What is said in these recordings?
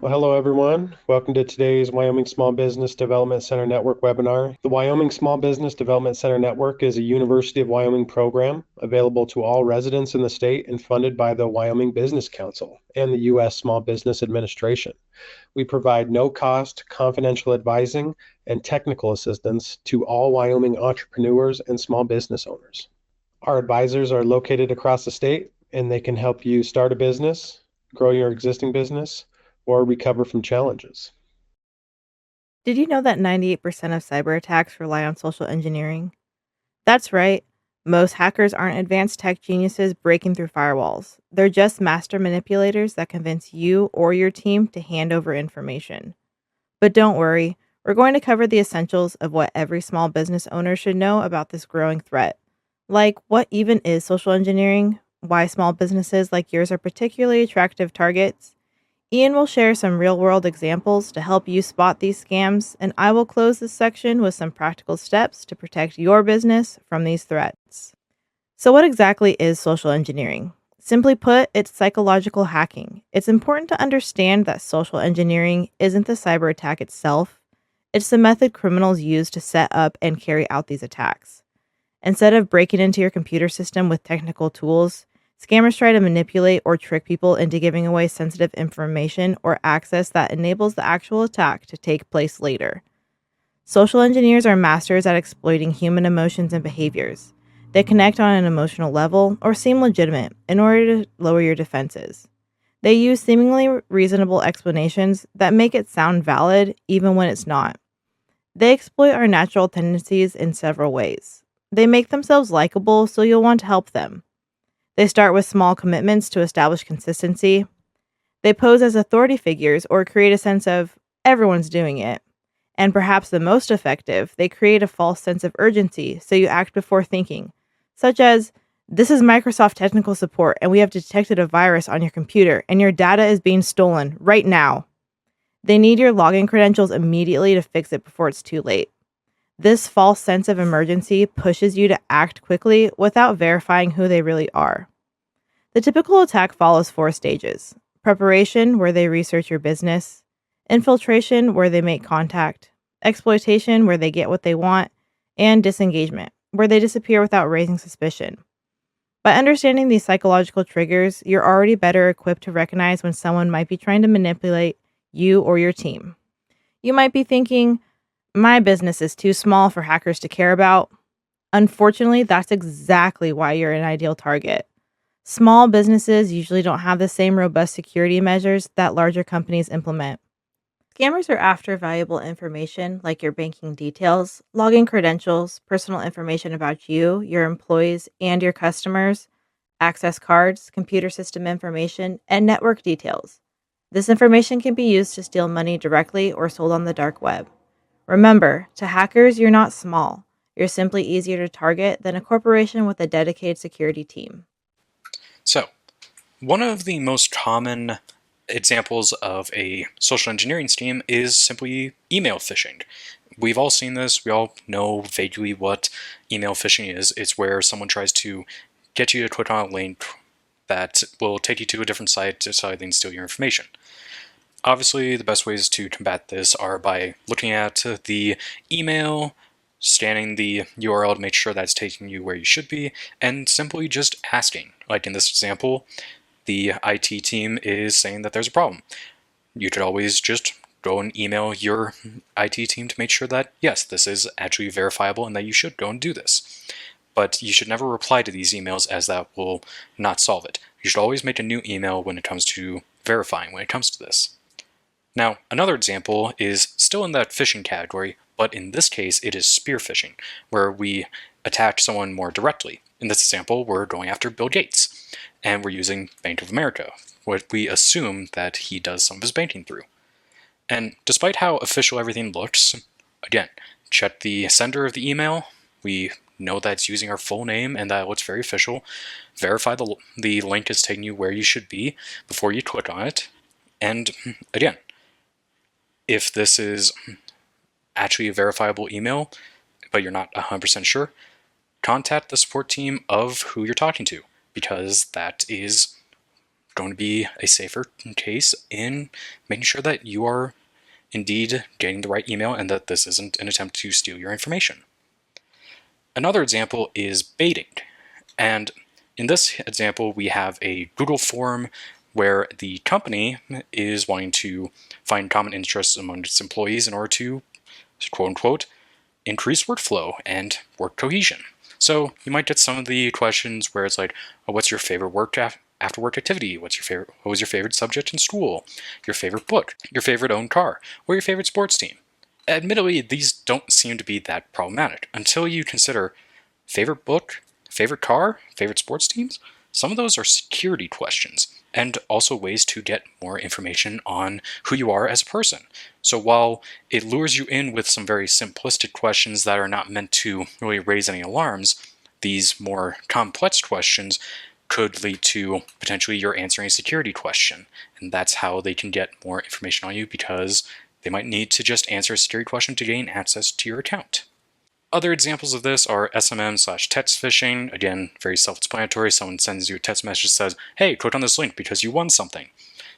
Well, hello, everyone. Welcome to today's Wyoming Small Business Development Center Network webinar. The Wyoming Small Business Development Center Network is a University of Wyoming program available to all residents in the state and funded by the Wyoming Business Council and the U.S. Small Business Administration. We provide no-cost, confidential advising and technical assistance to all Wyoming entrepreneurs and small business owners. Our advisors are located across the state, and they can help you start a business, grow your existing business, or recover from challenges. Did you know that 98% of cyber attacks rely on social engineering? That's right. Most hackers aren't advanced tech geniuses breaking through firewalls. They're just master manipulators that convince you or your team to hand over information. But don't worry, we're going to cover the essentials of what every small business owner should know about this growing threat. Like, what even is social engineering? Why small businesses like yours are particularly attractive targets? Ian will share some real world examples to help you spot these scams, and I will close this section with some practical steps to protect your business from these threats. So, what exactly is social engineering? Simply put, it's psychological hacking. It's important to understand that social engineering isn't the cyber attack itself, it's the method criminals use to set up and carry out these attacks. Instead of breaking into your computer system with technical tools, scammers try to manipulate or trick people into giving away sensitive information or access that enables the actual attack to take place later. Social engineers are masters at exploiting human emotions and behaviors. They connect on an emotional level or seem legitimate in order to lower your defenses. They use seemingly reasonable explanations that make it sound valid even when it's not. They exploit our natural tendencies in several ways. They make themselves likable so you'll want to help them. They start with small commitments to establish consistency. They pose as authority figures or create a sense of everyone's doing it. And perhaps the most effective, they create a false sense of urgency so you act before thinking, such as, "This is Microsoft technical support and we have detected a virus on your computer and your data is being stolen right now." They need your login credentials immediately to fix it before it's too late. This false sense of emergency pushes you to act quickly without verifying who they really are. The typical attack follows 4 stages: preparation, where they research your business; infiltration, where they make contact; exploitation, where they get what they want; and disengagement, where they disappear without raising suspicion. By understanding these psychological triggers, you're already better equipped to recognize when someone might be trying to manipulate you or your team. You might be thinking, "My business is too small for hackers to care about." Unfortunately, that's exactly why you're an ideal target. Small businesses usually don't have the same robust security measures that larger companies implement. Scammers are after valuable information like your banking details, login credentials, personal information about you, your employees, and your customers, access cards, computer system information, and network details. This information can be used to steal money directly or sold on the dark web. Remember, to hackers, you're not small. You're simply easier to target than a corporation with a dedicated security team. So, one of the most common examples of a social engineering scheme is simply email phishing. We've all seen this. We all know vaguely what email phishing is. It's where someone tries to get you to click on a link that will take you to a different site so they can steal your information. Obviously, the best ways to combat this are by looking at the email, scanning the URL to make sure that's taking you where you should be, and simply just asking. Like in this example, the IT team is saying that there's a problem. You could always just go and email your IT team to make sure that, yes, this is actually verifiable and that you should go and do this. But you should never reply to these emails, as that will not solve it. You should always make a new email when it comes to verifying when it comes to this. Now, another example is still in that phishing category, but in this case it is spear phishing, where we attack someone more directly. In this example, we're going after Bill Gates, and we're using Bank of America, what we assume that he does some of his banking through. And despite how official everything looks, again, check the sender of the email. We know that it's using our full name and that it looks very official. Verify the link is taking you where you should be before you click on it. And again, if this is actually a verifiable email, but you're not 100% sure, contact the support team of who you're talking to, because that is going to be a safer case in making sure that you are indeed getting the right email and that this isn't an attempt to steal your information. Another example is baiting. And in this example, we have a Google form where the company is wanting to find common interests among its employees in order to, quote unquote, increase workflow and work cohesion. So you might get some of the questions where it's like, oh, what's your favorite after work activity? What was your favorite subject in school? Your favorite book? Your favorite owned car? Or your favorite sports team? Admittedly, these don't seem to be that problematic until you consider favorite book, favorite car, favorite sports teams. Some of those are security questions and also ways to get more information on who you are as a person. So while it lures you in with some very simplistic questions that are not meant to really raise any alarms, these more complex questions could lead to potentially you're answering a security question. And that's how they can get more information on you, because they might need to just answer a security question to gain access to your account. Other examples of this are SMM/text phishing. Again, very self-explanatory. Someone sends you a text message that says, hey, click on this link because you won something.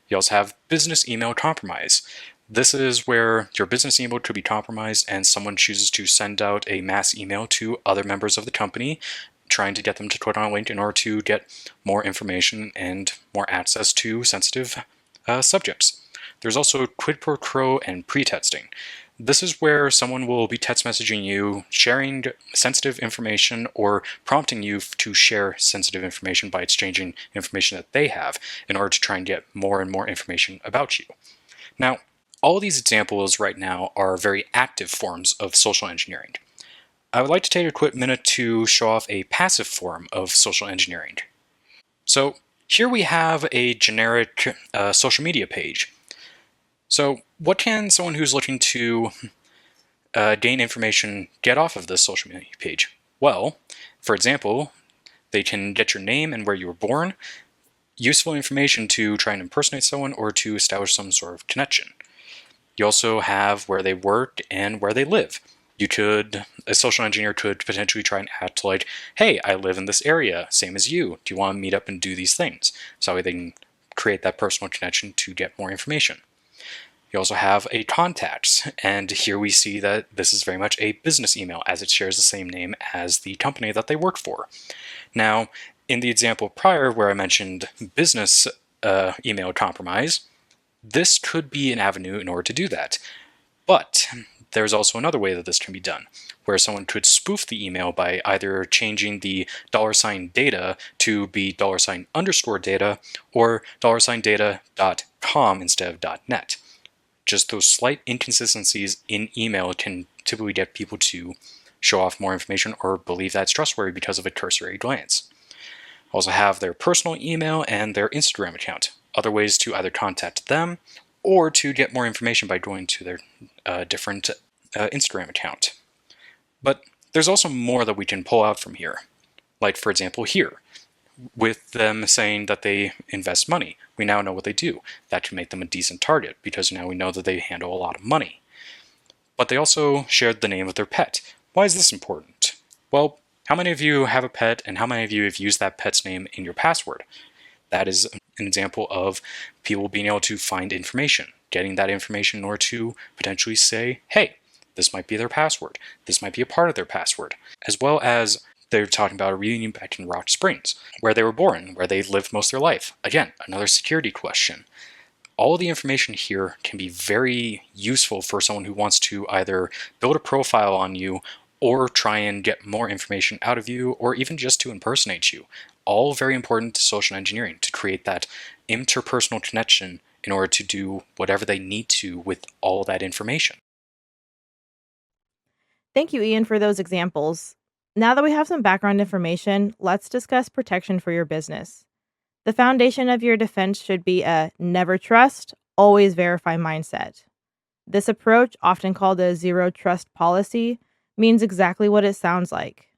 You also have business email compromise. This is where your business email could be compromised and someone chooses to send out a mass email to other members of the company, trying to get them to click on a link in order to get more information and more access to sensitive subjects. There's also quid pro quo and pretexting. This is where someone will be text messaging you, sharing sensitive information, or prompting you to share sensitive information by exchanging information that they have in order to try and get more and more information about you. Now, all of these examples right now are very active forms of social engineering. I would like to take a quick minute to show off a passive form of social engineering. So here we have a generic social media page. So what can someone who's looking to gain information get off of this social media page? Well, for example, they can get your name and where you were born, useful information to try and impersonate someone or to establish some sort of connection. You also have where they work and where they live. A social engineer could potentially try and act like, hey, I live in this area, same as you. Do you want to meet up and do these things? So they can create that personal connection to get more information. You also have a contacts, and here we see that this is very much a business email as it shares the same name as the company that they work for. Now, in the example prior where I mentioned business email compromise, this could be an avenue in order to do that. But there's also another way that this can be done, where someone could spoof the email by either changing the $data to be $_data or $data.com instead of .net. Just those slight inconsistencies in email can typically get people to show off more information or believe that's trustworthy because of a cursory glance. Also have their personal email and their Instagram account. Other ways to either contact them or to get more information by going to their different Instagram account. But there's also more that we can pull out from here. Like, for example, here, with them saying that they invest money. We now know what they do. That can make them a decent target because now we know that they handle a lot of money. But they also shared the name of their pet. Why is this important? Well, how many of you have a pet and how many of you have used that pet's name in your password? That is an example of people being able to find information, getting that information in order to potentially say, hey, this might be their password. This might be a part of their password. As well as they're talking about a reunion back in Rock Springs, where they were born, where they lived most of their life. Again, another security question. All of the information here can be very useful for someone who wants to either build a profile on you or try and get more information out of you, or even just to impersonate you. All very important to social engineering, to create that interpersonal connection in order to do whatever they need to with all that information. Thank you, Ian, for those examples. Now that we have some background information, let's discuss protection for your business. The foundation of your defense should be a never trust, always verify mindset. This approach, often called a zero trust policy, means exactly what it sounds like.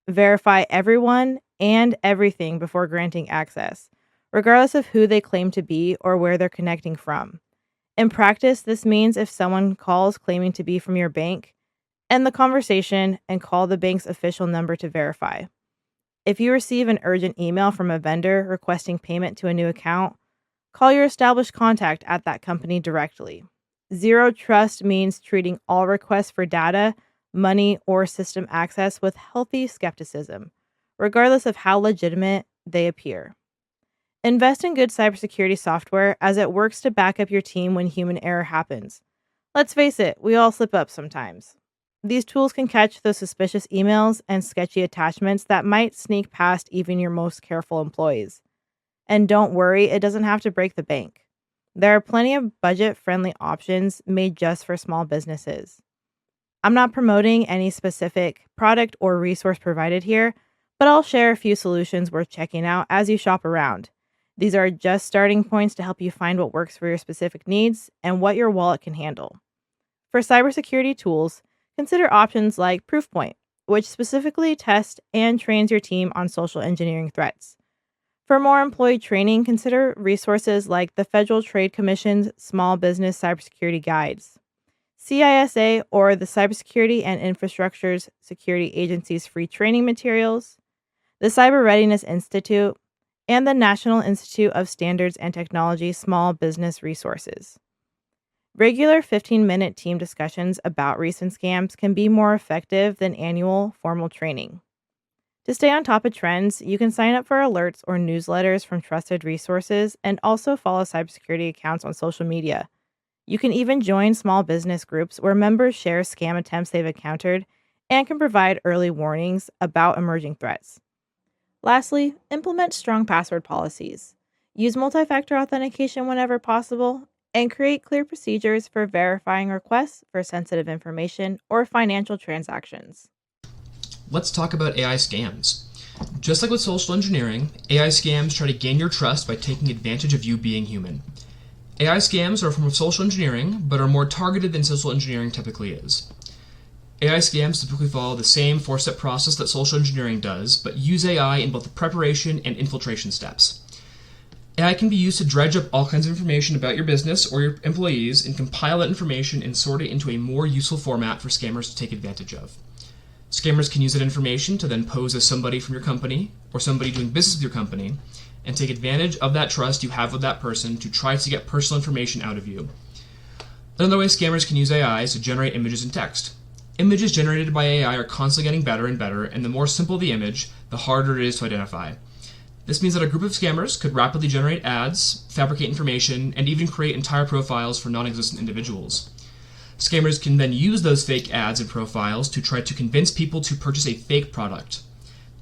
Verify everyone and everything before granting access, regardless of who they claim to be or where they're connecting from. In practice, this means if someone calls claiming to be from your bank, end the conversation and call the bank's official number to verify. If you receive an urgent email from a vendor requesting payment to a new account, Call your established contact at that company directly. Zero trust means treating all requests for data, money, or system access with healthy skepticism, regardless of how legitimate they appear. Invest in good cybersecurity software as it works to back up your team when human error happens. Let's face it, we all slip up sometimes. These tools can catch those suspicious emails and sketchy attachments that might sneak past even your most careful employees. And don't worry, it doesn't have to break the bank. There are plenty of budget-friendly options made just for small businesses. I'm not promoting any specific product or resource provided here, but I'll share a few solutions worth checking out as you shop around. These are just starting points to help you find what works for your specific needs and what your wallet can handle. For cybersecurity tools, consider options like Proofpoint, which specifically tests and trains your team on social engineering threats. For more employee training, consider resources like the Federal Trade Commission's Small Business Cybersecurity Guides, CISA or the Cybersecurity and Infrastructure Security Agency's free training materials, the Cyber Readiness Institute, and the National Institute of Standards and Technology Small Business Resources. Regular 15-minute team discussions about recent scams can be more effective than annual formal training. To stay on top of trends, you can sign up for alerts or newsletters from trusted resources and also follow cybersecurity accounts on social media. You can even join small business groups where members share scam attempts they've encountered and can provide early warnings about emerging threats. Lastly, implement strong password policies. Use multi-factor authentication whenever possible, and create clear procedures for verifying requests for sensitive information or financial transactions. Let's talk about AI scams. Just like with social engineering, AI scams try to gain your trust by taking advantage of you being human. AI scams are a form of social engineering, but are more targeted than social engineering typically is. AI scams typically follow the same four-step process that social engineering does, but use AI in both the preparation and infiltration steps. AI can be used to dredge up all kinds of information about your business or your employees and compile that information and sort it into a more useful format for scammers to take advantage of. Scammers can use that information to then pose as somebody from your company or somebody doing business with your company and take advantage of that trust you have with that person to try to get personal information out of you. Another way scammers can use AI is to generate images and text. Images generated by AI are constantly getting better and better, and the more simple the image, the harder it is to identify. This means that a group of scammers could rapidly generate ads, fabricate information, and even create entire profiles for non-existent individuals. Scammers can then use those fake ads and profiles to try to convince people to purchase a fake product.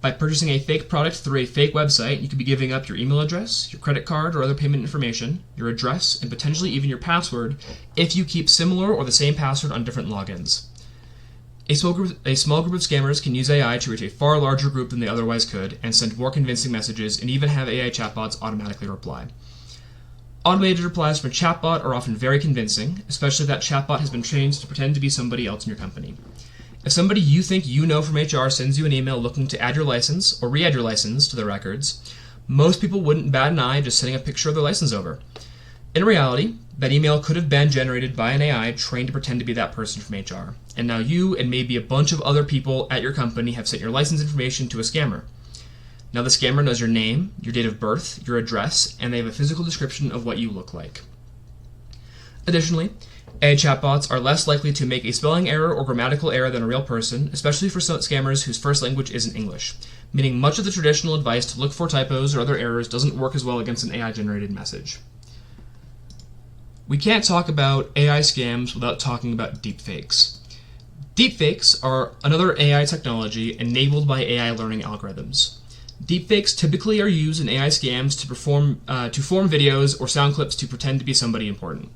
By purchasing a fake product through a fake website, you could be giving up your email address, your credit card or other payment information, your address, and potentially even your password if you keep similar or the same password on different logins. A small group of scammers can use AI to reach a far larger group than they otherwise could and send more convincing messages and even have AI chatbots automatically reply. Automated replies from a chatbot are often very convincing, especially if that chatbot has been trained to pretend to be somebody else in your company. If somebody you think you know from HR sends you an email looking to add your license or re-add your license to their records, most people wouldn't bat an eye just sending a picture of their license over. In reality, that email could have been generated by an AI trained to pretend to be that person from HR, and now you and maybe a bunch of other people at your company have sent your license information to a scammer. Now the scammer knows your name, your date of birth, your address, and they have a physical description of what you look like. Additionally, AI chatbots are less likely to make a spelling error or grammatical error than a real person, especially for some scammers whose first language isn't English, meaning much of the traditional advice to look for typos or other errors doesn't work as well against an AI-generated message. We can't talk about AI scams without talking about deepfakes. Deepfakes are another AI technology enabled by AI learning algorithms. Deepfakes typically are used in AI scams to form videos or sound clips to pretend to be somebody important.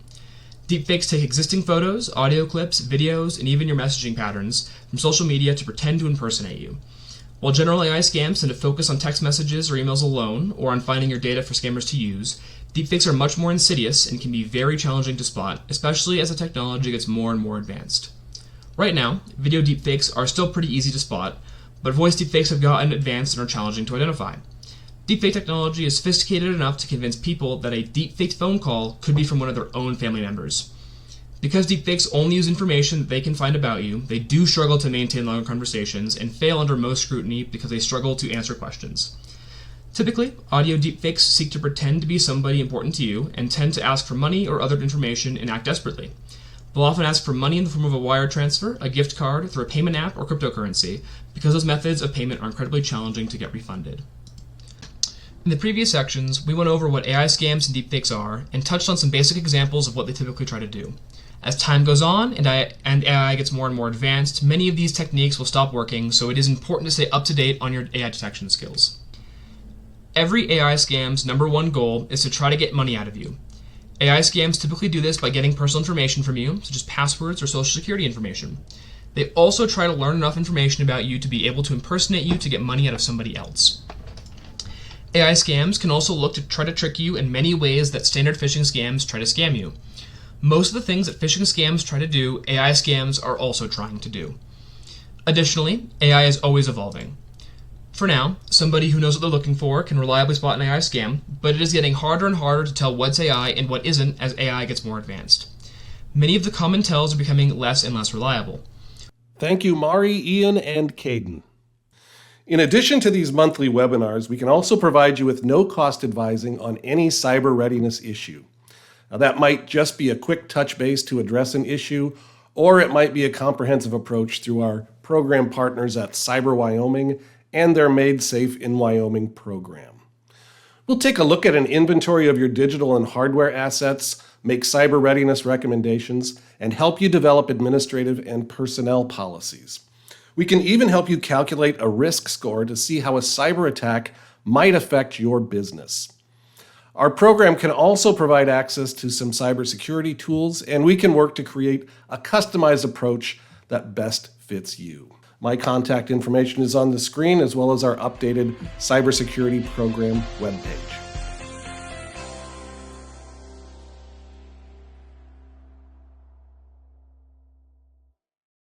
Deepfakes take existing photos, audio clips, videos, and even your messaging patterns from social media to pretend to impersonate you. While general AI scams tend to focus on text messages or emails alone, or on finding your data for scammers to use, deepfakes are much more insidious and can be very challenging to spot, especially as the technology gets more and more advanced. Right now, video deepfakes are still pretty easy to spot, but voice deepfakes have gotten advanced and are challenging to identify. Deepfake technology is sophisticated enough to convince people that a deepfaked phone call could be from one of their own family members. Because deepfakes only use information that they can find about you, they do struggle to maintain longer conversations and fail under most scrutiny because they struggle to answer questions. Typically, audio deepfakes seek to pretend to be somebody important to you and tend to ask for money or other information and act desperately. They'll often ask for money in the form of a wire transfer, a gift card, through a payment app, or cryptocurrency, because those methods of payment are incredibly challenging to get refunded. In the previous sections, we went over what AI scams and deepfakes are and touched on some basic examples of what they typically try to do. As time goes on and AI gets more and more advanced, many of these techniques will stop working, so it is important to stay up to date on your AI detection skills. Every AI scam's number one goal is to try to get money out of you. AI scams typically do this by getting personal information from you, such as passwords or social security information. They also try to learn enough information about you to be able to impersonate you to get money out of somebody else. AI scams can also look to try to trick you in many ways that standard phishing scams try to scam you. Most of the things that phishing scams try to do, AI scams are also trying to do. Additionally, AI is always evolving. For now, somebody who knows what they're looking for can reliably spot an AI scam, but it is getting harder and harder to tell what's AI and what isn't as AI gets more advanced. Many of the common tells are becoming less and less reliable. Thank you, Marree, Ian, and Kaeden. In addition to these monthly webinars, we can also provide you with no-cost advising on any cyber readiness issue. Now, that might just be a quick touch base to address an issue, or it might be a comprehensive approach through our program partners at Cyber Wyoming and their Made Safe in Wyoming program. We'll take a look at an inventory of your digital and hardware assets, make cyber readiness recommendations, and help you develop administrative and personnel policies. We can even help you calculate a risk score to see how a cyber attack might affect your business. Our program can also provide access to some cybersecurity tools, and we can work to create a customized approach that best fits you. My contact information is on the screen, as well as our updated cybersecurity program webpage.